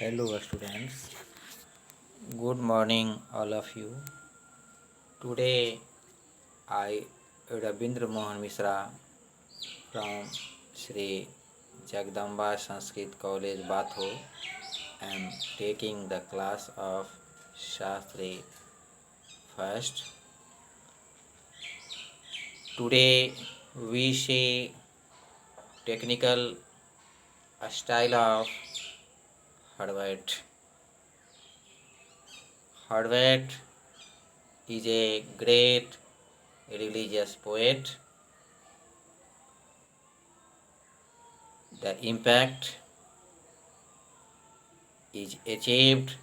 Hello students, good morning all of you. Today I Rabindra Mohan Mishra from Sri Jagdamba Sanskrit College Batho am taking the class of Shastri first. Today we see technical style of Herbert. Herbert is a great religious poet. The impact is achieved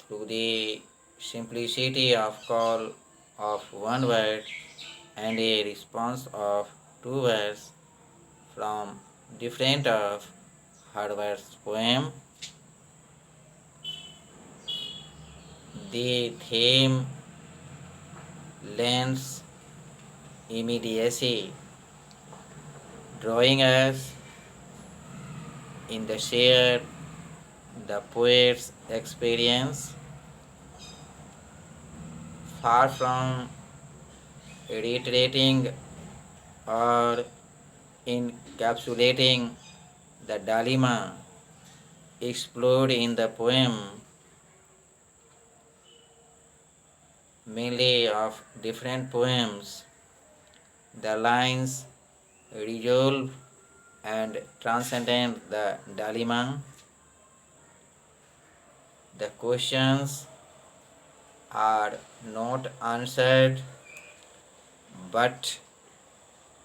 through the simplicity of call of one word and a response of two words from different of Herbert's poem. The theme lends immediacy, drawing us in the share the poet's experience, far from reiterating or encapsulating the dilemma explored in the poem, mainly of different poems. The lines resolve and transcend the dilemma. The questions are not answered but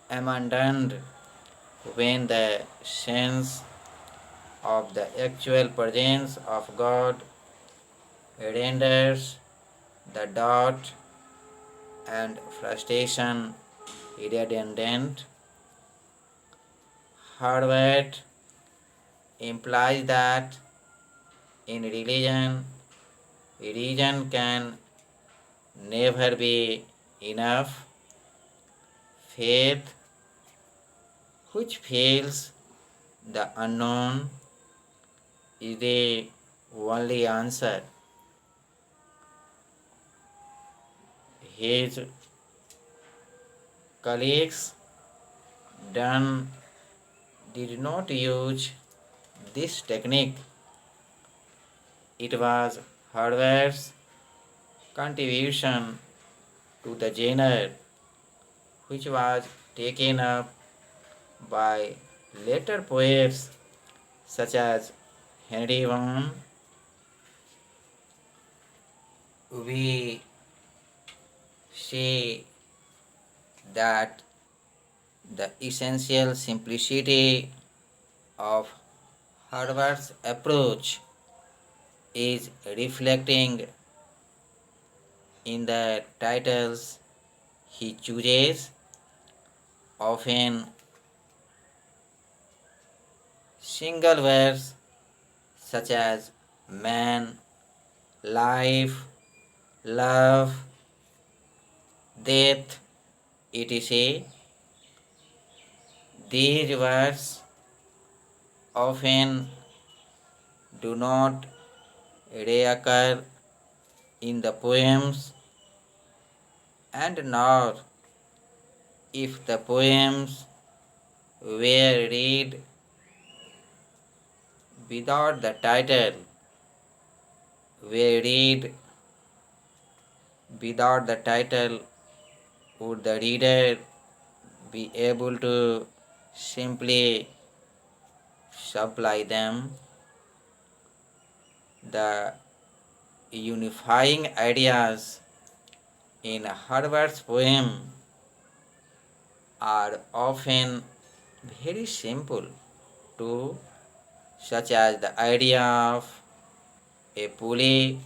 abandoned when the sense of the actual presence of God renders the doubt and frustration redundant. Herbert implies that in religion can never be enough. Faith, which feels the unknown, is the only answer. His colleagues Dunn did not use this technique. It was Herbert's contribution to the genre, which was taken up by later poets such as Henry Vaughan. We see that the essential simplicity of Herbert's approach is reflecting in the titles he chooses, often single words such as man, life, love, death, etc. These words often do not reoccur in the poems, and nor if the poems were read without the title, were read without the title, would the reader be able to simply supply them? The unifying ideas in Herbert's poem are often very simple too, such as the idea of a pulley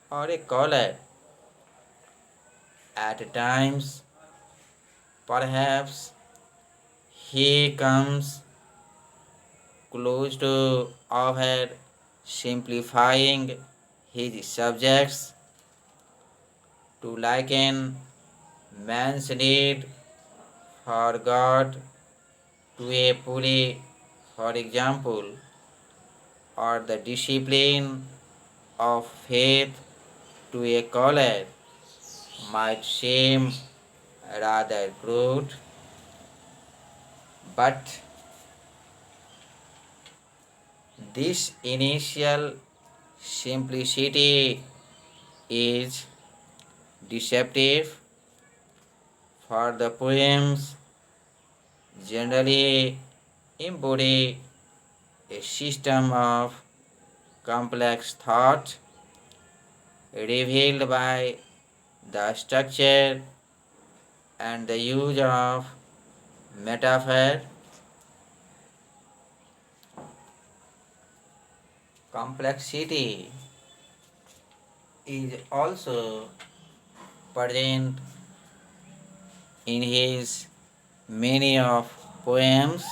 or a collar. At times, perhaps he comes close to over simplifying his subjects to liken man's need for God to a pulley for example, or the discipline of faith to a college might seem rather crude, but this initial simplicity is deceptive, for the poems generally embody a system of complex thought revealed by the structure and the use of metaphor. Complexity is also present in his many of poems.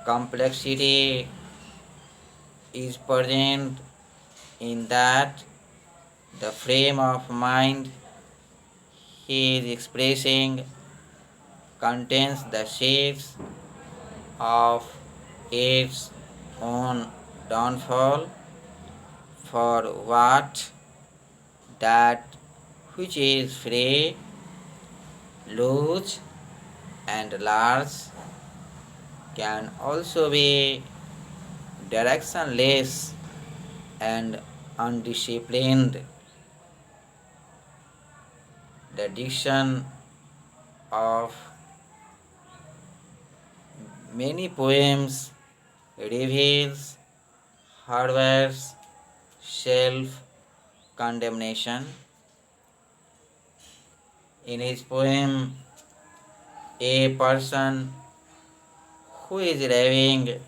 Complexity is present in that the frame of mind he is expressing contains the shapes of its own downfall, for what that which is free, loose, and large can also be directionless and undisciplined. The diction of many poems reveals Herbert's self condemnation. In his poem, a person who is raving,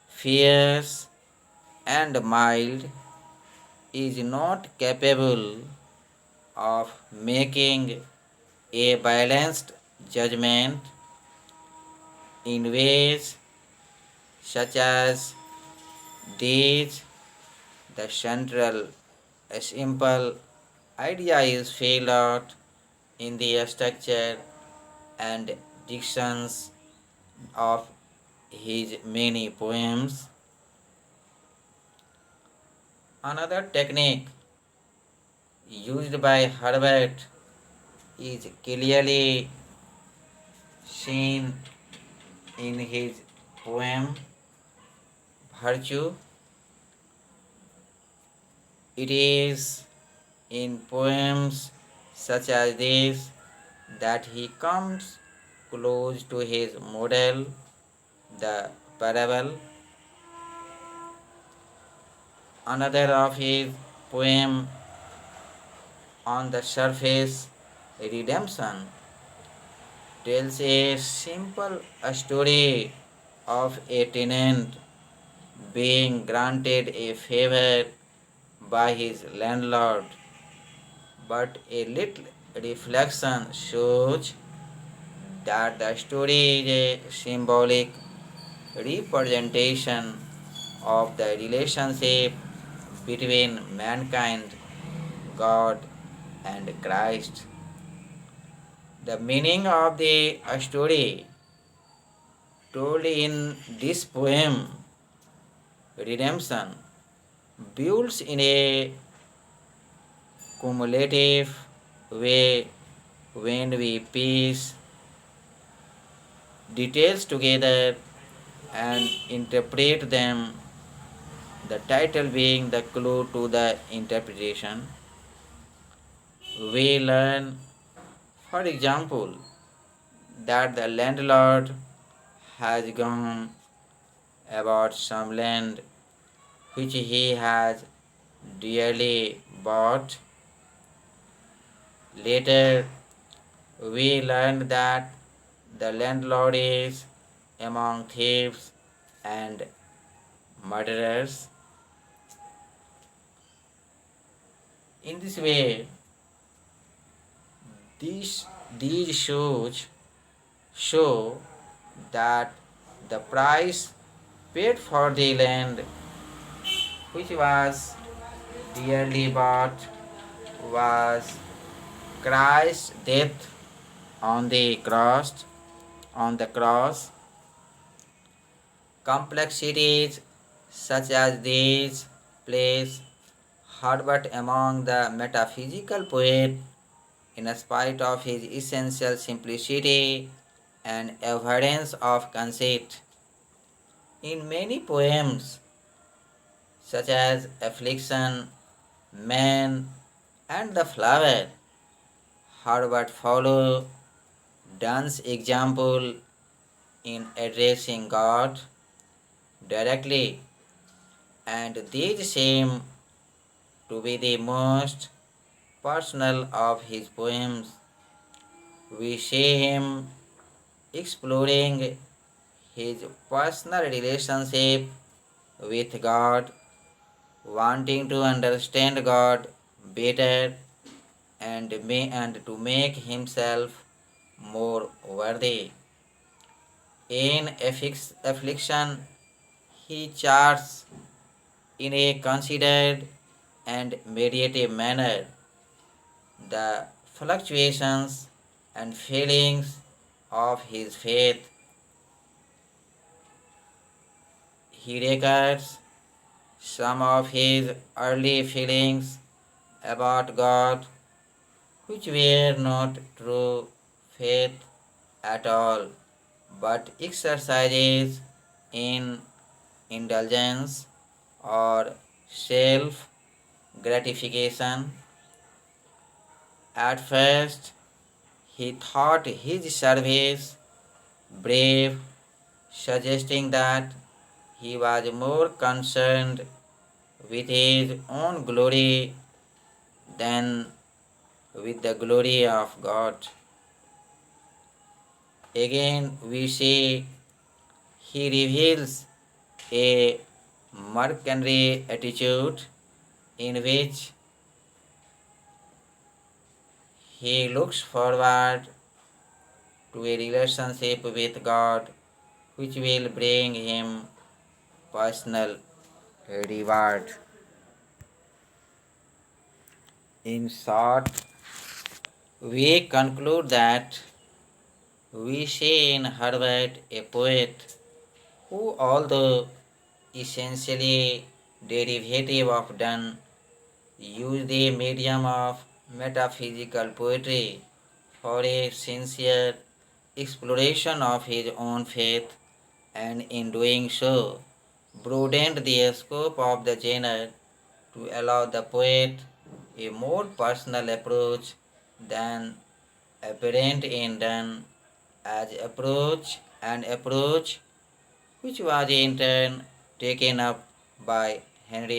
fierce, and mild is not capable of making a balanced judgment in ways such as these. The central simple idea is filled out in the structure and dictions of his many poems. Another technique used by Herbert is clearly seen in his poem Virtue. It is in poems such as this that he comes close to his model, the parable. Another of his poem, On the Surface, Redemption, tells a simple story of a tenant being granted a favor by his landlord, but a little reflection shows that the story is a symbolic representation of the relationship between mankind, God, and Christ. The meaning of the story told in this poem, Redemption, builds in a cumulative way when we piece details together and interpret them, the title being the clue to the interpretation. We learn, for example, that the landlord has gone about some land which he has dearly bought. Later, we learned that the landlord is among thieves and murderers. In this way, these show that the price paid for the land which was dearly bought was Christ's death on the cross. Complexities such as these place Herbert among the metaphysical poets in spite of his essential simplicity and avoidance of conceit. In many poems, such as Affliction, Man, and the Flower, Herbert followed Donne's example in addressing God directly, and these seem to be the most personal of his poems. We see him exploring his personal relationship with God, wanting to understand God better and to make himself more worthy. In affliction, he charts in a considered and mediative manner the fluctuations and feelings of his faith. He records some of his early feelings about God, which were not true faith at all, but exercises in indulgence or self gratification. At first, he thought his service brave, suggesting that he was more concerned with his own glory than with the glory of God. Again, we see he reveals a mercenary attitude in which he looks forward to a relationship with God which will bring him personal reward. In short, we conclude that we see in Herbert a poet who, although essentially derivative of Donne, used the medium of metaphysical poetry for a sincere exploration of his own faith, and in doing so, broadened the scope of the genre to allow the poet a more personal approach than apparent in Donne, as approach which was in turn taken up by Henry